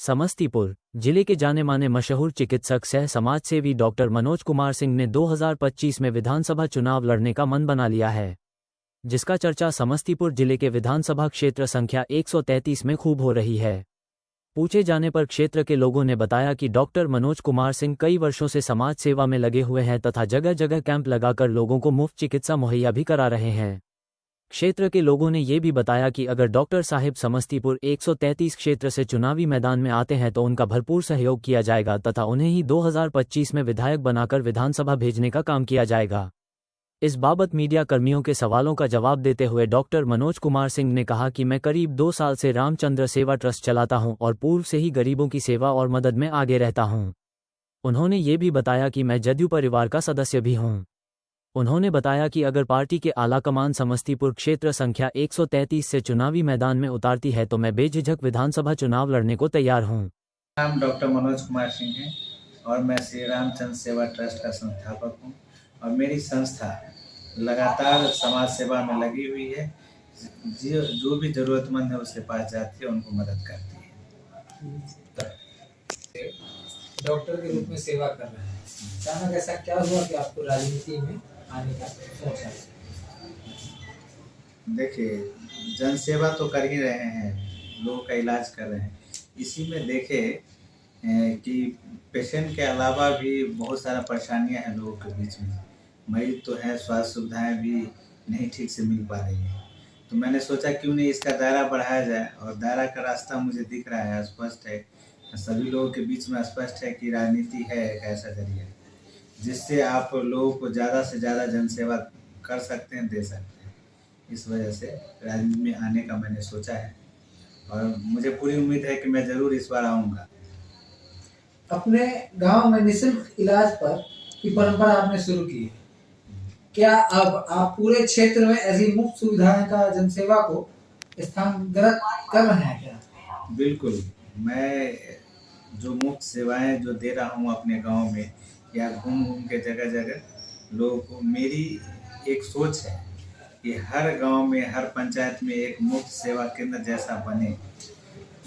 समस्तीपुर जिले के जाने माने मशहूर चिकित्सक सह समाजसेवी डॉक्टर मनोज कुमार सिंह ने 2025 में विधानसभा चुनाव लड़ने का मन बना लिया है, जिसका चर्चा समस्तीपुर जिले के विधानसभा क्षेत्र संख्या 133 में खूब हो रही है। पूछे जाने पर क्षेत्र के लोगों ने बताया कि डॉक्टर मनोज कुमार सिंह कई वर्षों से समाज सेवा में लगे हुए हैं तथा जगह जगह कैंप लगाकर लोगों को मुफ्त चिकित्सा मुहैया भी करा रहे हैं। क्षेत्र के लोगों ने ये भी बताया कि अगर डॉक्टर साहिब समस्तीपुर 133 क्षेत्र से चुनावी मैदान में आते हैं तो उनका भरपूर सहयोग किया जाएगा तथा उन्हें ही 2025 में विधायक बनाकर विधानसभा भेजने का काम किया जाएगा। इस बाबत मीडिया कर्मियों के सवालों का जवाब देते हुए डॉक्टर मनोज कुमार सिंह ने कहा कि मैं करीब 2 साल से रामचंद्र सेवा ट्रस्ट चलाता हूं और पूर्व से ही गरीबों की सेवा और मदद में आगे रहता हूं। उन्होंने ये भी बताया कि मैं जदयू परिवार का सदस्य भी हूं। उन्होंने बताया कि अगर पार्टी के आलाकमान समस्तीपुर क्षेत्र संख्या 133 से चुनावी मैदान में उतारती है तो मैं बेझिझक विधानसभा चुनाव लड़ने को तैयार हूं। नाम डॉक्टर मनोज कुमार सिंह है और मैं श्री रामचंद्र सेवा ट्रस्ट का संस्थापक हूं और मेरी संस्था लगातार समाज सेवा में लगी हुई है। जो भी ज़रूरतमंद है उसके पास जाती है, उनको मदद करती है। डॉक्टर के रूप में सेवा कर रहे हैं, अचानक ऐसा क्या हुआ कि आपको राजनीति में आने का सोचा? देखिए, जन सेवा तो कर ही रहे हैं, लोगों का इलाज कर रहे हैं। इसी में देखे कि पेशेंट के अलावा भी बहुत सारा परेशानियां हैं लोगों के बीच में। मरीज तो है, स्वास्थ्य सुविधाएं भी नहीं ठीक से मिल पा रही है, तो मैंने सोचा क्यों नहीं इसका दायरा बढ़ाया जाए। और दायरा का रास्ता मुझे दिख रहा है, स्पष्ट है, सभी लोगों के बीच में स्पष्ट है कि राजनीति है एक ऐसा जरिया जिससे आप लोगों को ज़्यादा से ज़्यादा जनसेवा कर सकते हैं, दे सकते हैं। इस वजह से राजनीति में आने का मैंने सोचा है और मुझे पूरी उम्मीद है कि मैं ज़रूर इस बार आऊँगा। अपने गांव में निःशुल्क इलाज पर की परंपरा आपने शुरू की है, क्या अब आप पूरे क्षेत्र में ऐसी मुफ्त सुविधाएं का जनसेवा को स्थानांतरित कर रहे हैं क्या? बिल्कुल, मैं जो मुफ्त सेवाएं जो दे रहा हूँ अपने गांव में या घूम घूम के जगह जगह लोगों को, मेरी एक सोच है कि हर गांव में, हर पंचायत में एक मुफ्त सेवा केंद्र जैसा बने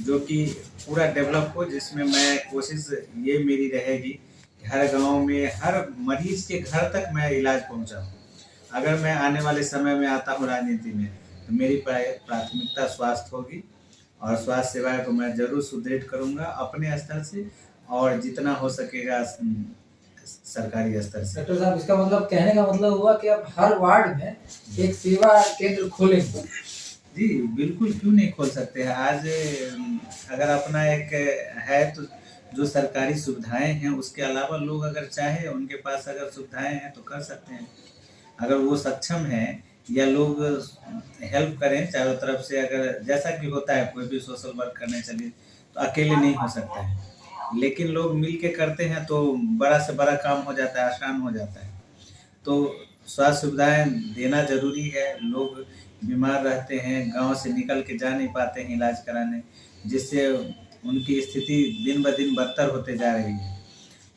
जो कि पूरा डेवलप हो, जिसमें मैं कोशिश ये मेरी रहेगी कि हर गांव में हर मरीज के घर तक मैं इलाज पहुंचाऊं। अगर मैं आने वाले समय में आता हूं राजनीति में तो मेरी प्राथमिकता स्वास्थ्य होगी और स्वास्थ्य सेवाएं को मैं जरूर सुदृढ़ करूंगा अपने स्तर से और जितना हो सकेगा सरकारी स्तर से। डॉक्टर साहब, इसका मतलब कहने का मतलब हुआ कि आप हर वार्ड में एक सेवा केंद्र खोलेंगे? जी बिल्कुल, क्यों नहीं खोल सकते हैं। आज अगर अपना एक है तो जो सरकारी सुविधाएं हैं उसके अलावा लोग अगर चाहे, उनके पास अगर सुविधाएं हैं तो कर सकते हैं। अगर वो सक्षम हैं या लोग हेल्प करें चारों तरफ से, अगर जैसा कि होता है कोई भी सोशल वर्क करने चलिए तो अकेले नहीं हो सकता है, लेकिन लोग मिल के करते हैं तो बड़ा से बड़ा काम हो जाता है, आसान हो जाता है। तो स्वास्थ्य सुविधाएं देना जरूरी है। लोग बीमार रहते हैं, गांव से निकल के जा नहीं पाते हैं इलाज कराने, जिससे उनकी स्थिति दिन ब दिन बदतर होते जा रही है।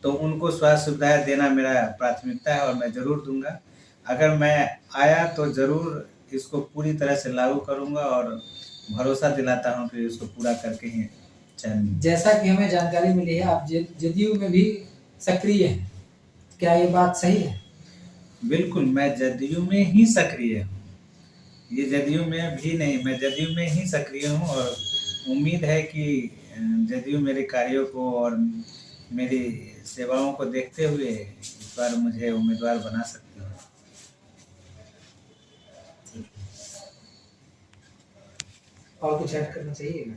तो उनको स्वास्थ्य सुविधाएं देना मेरा प्राथमिकता है और मैं ज़रूर दूंगा। अगर मैं आया तो ज़रूर इसको पूरी तरह से लागू करूंगा और भरोसा दिलाता हूं कि इसको पूरा करके ही चैन। जैसा कि हमें जानकारी मिली है आप जदयू में भी सक्रिय हैं, क्या ये बात सही है? बिल्कुल, मैं जदयू में ही सक्रिय हूँ। ये जदयू में भी नहीं, मैं जदयू में ही सक्रिय हूँ और उम्मीद है कि जदयू मेरे कार्यों को और मेरी सेवाओं को देखते हुए इस बार मुझे उम्मीदवार बना सकती है। और कुछ ऐड करना चाहिए?